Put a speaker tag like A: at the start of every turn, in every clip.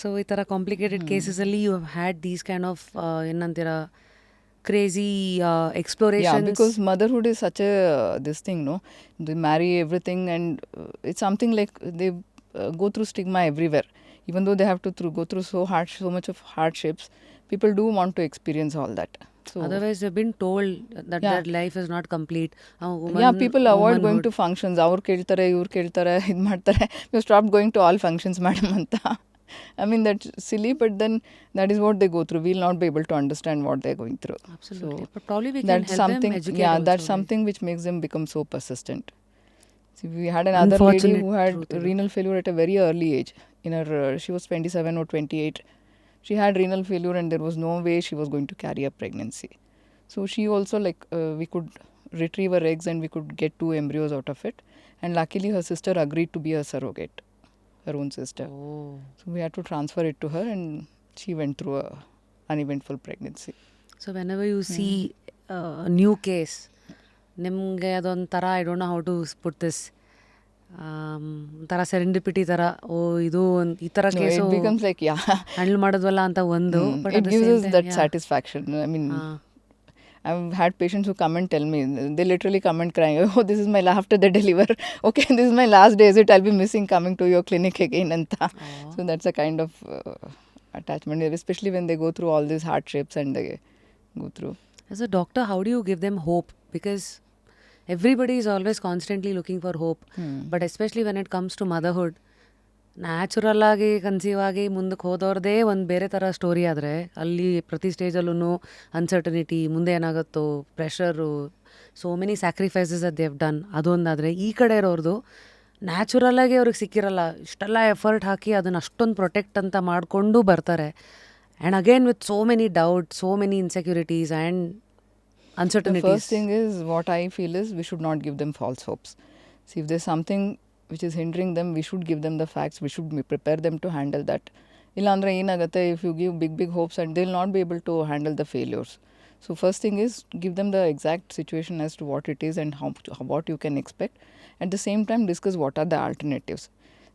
A: So ಈ ಥರ complicated ಕೇಸಸಲ್ಲಿ you have had these kind of ಏನಂತೀರ crazy explorations.
B: Yeah, because motherhood is such a this thing, no? They marry everything, and it's something like they go through stigma everywhere. Even though they have to go through so much of hardships, people do want to experience all that. So
A: otherwise they've been told that their life is not complete.
B: People avoid going to functions. ಅವ್ರು ಕೇಳ್ತಾರೆ, ಇವ್ರು ಕೇಳ್ತಾರೆ, ಇದು ಮಾಡ್ತಾರೆ. You stopped going to all functions, madam ಅಂತ. I mean, that's silly, but then that is what they go through. We'll not be able to understand what they're going through.
A: Absolutely.
B: So
A: but probably we can
B: that's
A: help
B: something,
A: them educate also,
B: that's something which makes them become so persistent. See, we had another lady who had renal failure at a very early age. In her, she was 27 or 28. She had renal failure and there was no way she was going to carry a pregnancy. So she also, like, we could retrieve her eggs and we could get 2 embryos out of it. And luckily her sister agreed to be a surrogate. Her own sister.
A: Oh.
B: So we had to transfer it to her and she went through a uneventful pregnancy.
A: So whenever you see a new case, ನಿಮಗೆ ಅದೊಂಥರ I don't know how to put this ಒಂಥರ serendipity ಥರ ಇದು ಈ ಥರ case
B: it becomes like,
A: handle ಮಾಡಿದ್ವಲ್ಲ ಅಂತ ಒಂದು but
B: it gives us that satisfaction. I mean, I've had patients who come and tell me, they literally come and crying, oh, this is my after they deliver, okay, this is my last day, I'll be missing coming to your clinic again. So that's a kind of attachment, especially when they go through all these hardships and they go through.
A: As a doctor, how do you give them hope? Because everybody is always constantly looking for hope. But especially when it comes to motherhood, natural ಆಗಿ conceive ಆಗಿ ಮುಂದಕ್ಕೆ ಹೋದವ್ರದ್ದೇ ಒಂದು ಬೇರೆ ಥರ story ಆದರೆ ಅಲ್ಲಿ ಪ್ರತಿ ಸ್ಟೇಜಲ್ಲೂ uncertainty, ಮುಂದೆ ಏನಾಗುತ್ತೋ, ಪ್ರೆಷರು, ಸೋ ಮೆನಿ ಸ್ಯಾಕ್ರಿಫೈಸಸ್ ಅದ್ ದೇವ್ ಡನ್, ಅದೊಂದಾದರೆ ಈ ಕಡೆ ಇರೋರ್ದು ನ್ಯಾಚುರಲ್ಲಾಗಿ ಅವ್ರಿಗೆ ಸಿಕ್ಕಿರಲ್ಲ, ಇಷ್ಟೆಲ್ಲ ಎಫರ್ಟ್ ಹಾಕಿ ಅದನ್ನು ಅಷ್ಟೊಂದು ಪ್ರೊಟೆಕ್ಟ್ ಅಂತ ಮಾಡಿಕೊಂಡು ಬರ್ತಾರೆ. And again with so many doubt, so many insecurities and uncertainties.
B: The first thing is, what I feel is, we should not give them false hopes. See, if there's something which is hindering them, we should give them the facts, we should prepare them to handle that. Illandre enagate, if you give big hopes, and they'll not be able to handle the failures. So first thing is, give them the exact situation as to what it is and what you can expect. At the same time, discuss what are the alternatives.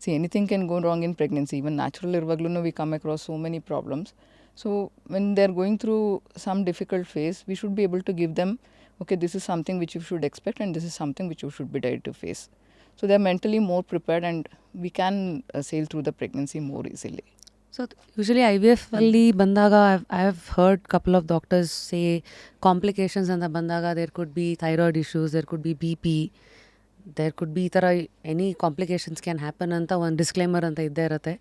B: See, anything can go wrong in pregnancy. Even natural irvagluno, we come across so many problems. So when they're going through some difficult phase, we should be able to give them, okay, this is something which you should expect and this is something which you should be ready to face. So they're mentally more prepared and we can sail through the pregnancy more easily.
A: So usually IVF ಅಲ್ಲಿ ಬಂದಾಗ I have heard couple of doctors say complications ಅಂತ ಬಂದಾಗ there could be thyroid issues, there could be BP, there could be ಈ ಥರ any complications can happen ಅಂತ ಒಂದು disclaimer ಅಂತ ಇದ್ದೇ ಇರುತ್ತೆ.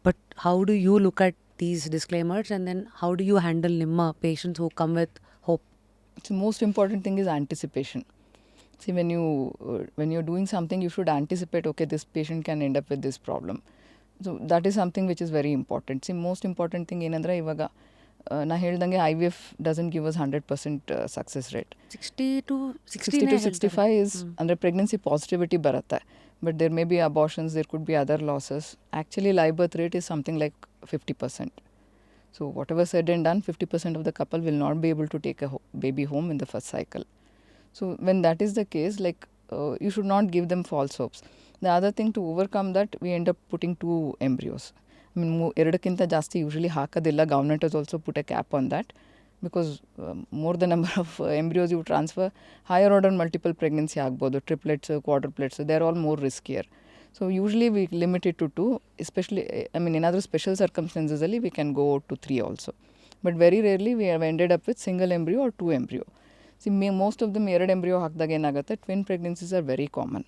A: But how do you look at these disclaimers and then how do you handle ನಿಮ್ಮ patients who come with hope?
B: The most important thing is anticipation. See, when you're doing something, you should anticipate, okay, this patient can end up with this problem. So that is something which is very important. See, most important thing ಏನಂದ್ರೆ ಇವಾಗ ನಾ ಹೇಳ್ದಂಗೆ IVF doesn't give us 100% success rate.
A: 60 to
B: 65 is ಅಂದರೆ pregnancy positivity ಬರುತ್ತೆ. But there may be abortions, there could be other losses. Actually, live birth rate is something like 50%. So whatever said and done, 50% of the couple will not be able to take a baby home in the first cycle. So when that is the case, like you should not give them false hopes. The other thing, to overcome that, we end up putting 2 embryos. I mean, ಎರಡಕ್ಕಿಂತ ಜಾಸ್ತಿ usually ಹಾಕೋದಿಲ್ಲ. Government has also put a cap on that because more the number of embryos you transfer, higher order multiple pregnancy ಆಗ್ಬೋದು, triplets, quadruplets, they are all more riskier. So usually we limit it to 2, especially, I mean, in other special circumstances, we can go to 3 also. But very rarely we have ended up with single embryo or 2 embryo. See, most of them 2 embryo ಹಾಕಿದಾಗ ಏನಾಗುತ್ತೆ, twin pregnancies are very common.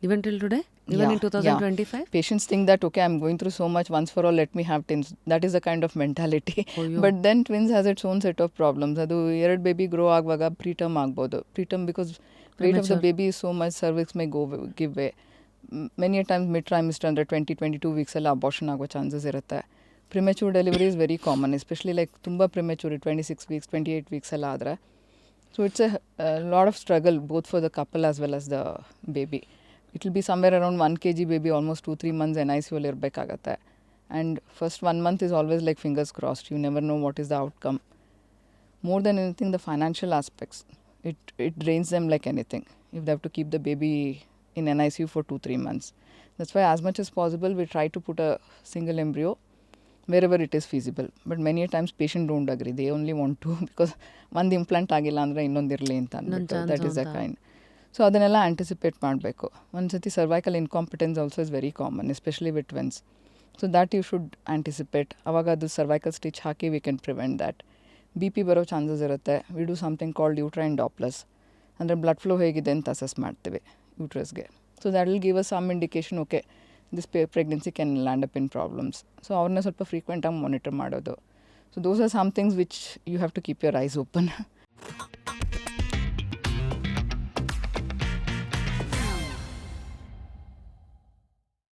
A: Even till today? Even in 2025?
B: Patients think that, okay, I'm going through so much, once for all, let me have twins. That is the kind of mentality. But then twins has its own set of problems. ಅದು 2 baby grow ಆಗುವಾಗ preterm ಆಗ್ಬೋದು. Preterm because weight of the baby is so much, cervix may give way. Many a times mid-trimester under 20-22 weeks ಎಲ್ಲ abortion ಆಗೋ chances ಇರುತ್ತೆ. Premature delivery is very common, especially like ತುಂಬ premature, 26 weeks, 28 weeks ಎಲ್ಲ ಆದರೆ. So it's a lot of struggle both for the couple as well as the baby. It will be somewhere around 1 kg baby, almost 2-3 months NICU ಅಲ್ಲಿ ಇರಬೇಕಾಗತ್ತೆ. And first 1 month is always like fingers crossed. You never know what is the outcome. More than anything, the financial aspects. It drains them like anything. If they have to keep the baby in NICU for 2-3 months. That's why as much as possible we try to put a single embryo wherever it is feasible. But many a times patient don't agree. They only want to because ಒಂದು implant ಆಗಿಲ್ಲ ಅಂದರೆ ಇನ್ನೊಂದಿರಲಿ ಅಂತ ಅಂದ್ಬಿಟ್ಟು that is a kind. So ಅದನ್ನೆಲ್ಲ anticipate ಮಾಡಬೇಕು. ಒಂದು ಸತಿ cervical incompetence also is very common, especially with twins. So that you should anticipate. ಅವಾಗ ಅದು ಸರ್ವೈಕಲ್ ಸ್ಟಿಚ್ ಹಾಕಿ we can prevent that. B P ಬರೋ ಚಾನ್ಸಸ್ ಇರುತ್ತೆ. We do something called uterine Dopplers, ಅಂದರೆ ಬ್ಲಡ್ ಫ್ಲೋ ಹೇಗಿದೆ ಅಂತ assess ಮಾಡ್ತೀವಿ ಯೂಟ್ರಸ್ಗೆ. So that will give us some indication, okay this pregnancy can land up in problems. So ಅವ್ರನ್ನ ಸ್ವಲ್ಪ ಫ್ರೀಕ್ವೆಂಟಾಗಿ ಮಾನಿಟರ್ ಮಾಡೋದು. So those are some things which you have to keep your eyes open.